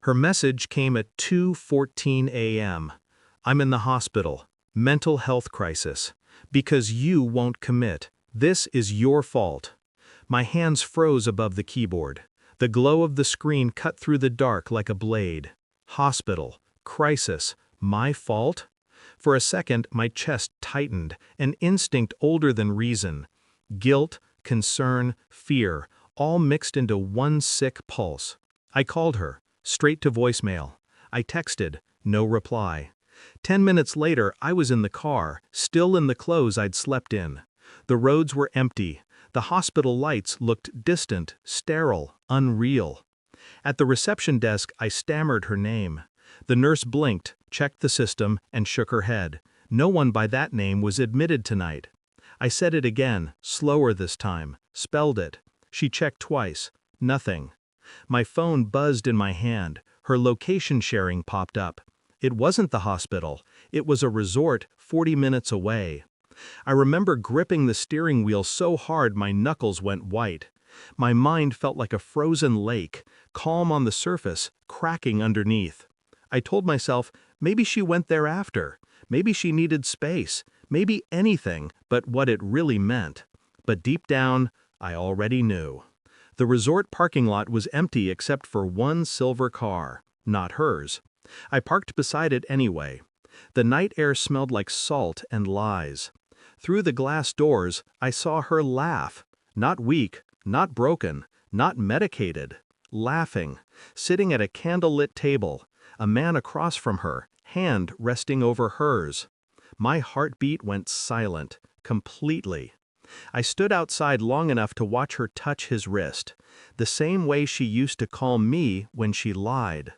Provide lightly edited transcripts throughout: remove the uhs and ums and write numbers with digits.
Her message came at 2:14 a.m. I'm in the hospital. Mental health crisis. Because you won't commit. This is your fault. My hands froze above the keyboard. The glow of the screen cut through the dark like a blade. Hospital. Crisis. My fault? For a second, my chest tightened, an instinct older than reason. Guilt, concern, fear, all mixed into one sick pulse. I called her, straight to voicemail. I texted, no reply. 10 minutes later, I was in the car, still in the clothes I'd slept in. The roads were empty. The hospital lights looked distant, sterile, unreal. At the reception desk, I stammered her name. The nurse blinked, checked the system, and shook her head. No one by that name was admitted tonight. I said it again, slower this time, spelled it. She checked twice. Nothing. My phone buzzed in my hand. Her location sharing popped up. It wasn't the hospital. It was a resort 40 minutes away. I remember gripping the steering wheel so hard my knuckles went white. My mind felt like a frozen lake, calm on the surface, cracking underneath. I told myself, maybe she went there after. Maybe she needed space. Maybe anything but what it really meant. But deep down, I already knew. The resort parking lot was empty except for one silver car, not hers. I parked beside it anyway. The night air smelled like salt and lies. Through the glass doors, I saw her laugh. Not weak, not broken, not medicated. Laughing, sitting at a candlelit table, a man across from her, hand resting over hers. My heartbeat went silent, completely. I stood outside long enough to watch her touch his wrist, the same way she used to call me when she lied.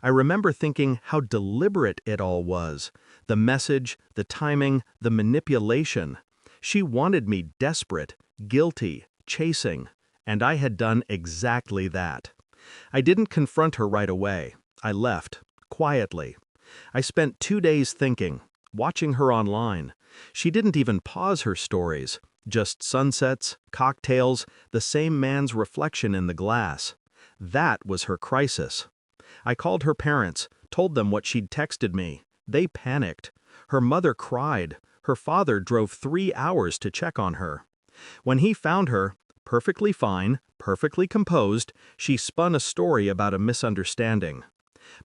I remember thinking how deliberate it all was. The message, the timing, the manipulation. She wanted me desperate, guilty, chasing, and I had done exactly that. I didn't confront her right away. I left, quietly. I spent 2 days thinking, watching her online. She didn't even pause her stories, just sunsets, cocktails, the same man's reflection in the glass. That was her crisis. I called her parents, told them what she'd texted me. They panicked. Her mother cried. Her father drove 3 hours to check on her. When he found her, perfectly fine, perfectly composed, she spun a story about a misunderstanding.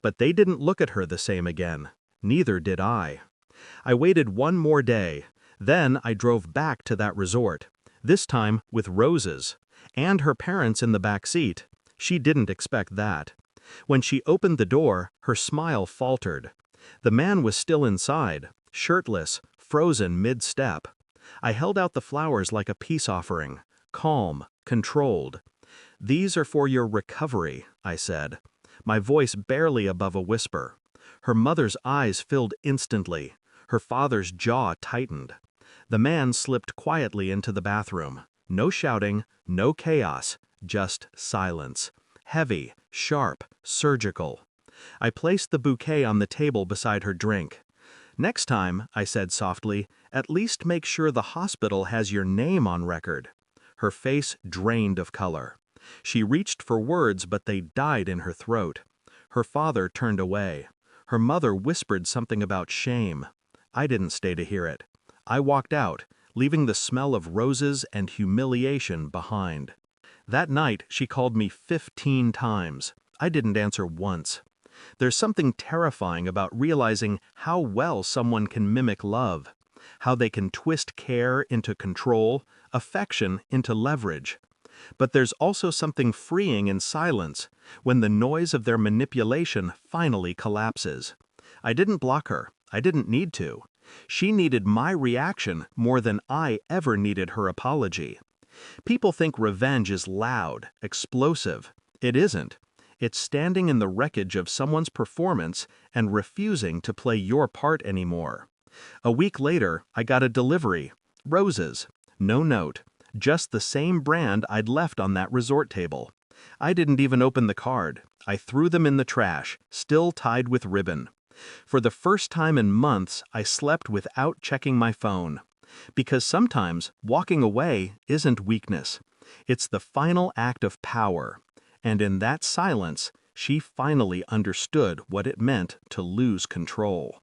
But they didn't look at her the same again. Neither did I. I waited 1 more day. Then I drove back to that resort, this time with roses, and her parents in the back seat. She didn't expect that. When she opened the door, her smile faltered. The man was still inside, shirtless, frozen mid-step. I held out the flowers like a peace offering, calm, controlled. "These are for your recovery," I said, my voice barely above a whisper. Her mother's eyes filled instantly. Her father's jaw tightened. The man slipped quietly into the bathroom. No shouting, no chaos, just silence. Heavy, sharp, surgical. I placed the bouquet on the table beside her drink. "Next time," I said softly, "at least make sure the hospital has your name on record." Her face drained of color. She reached for words, but they died in her throat. Her father turned away. Her mother whispered something about shame. I didn't stay to hear it. I walked out, leaving the smell of roses and humiliation behind. That night, she called me 15 times. I didn't answer once. There's something terrifying about realizing how well someone can mimic love, how they can twist care into control, affection into leverage. But there's also something freeing in silence, when the noise of their manipulation finally collapses. I didn't block her. I didn't need to. She needed my reaction more than I ever needed her apology. People think revenge is loud, explosive. It isn't. It's standing in the wreckage of someone's performance and refusing to play your part anymore. A week later, I got a delivery. Roses. No note. Just the same brand I'd left on that resort table. I didn't even open the card. I threw them in the trash, still tied with ribbon. For the first time in months, I slept without checking my phone. Because sometimes walking away isn't weakness. It's the final act of power. And in that silence, She finally understood what it meant to lose control.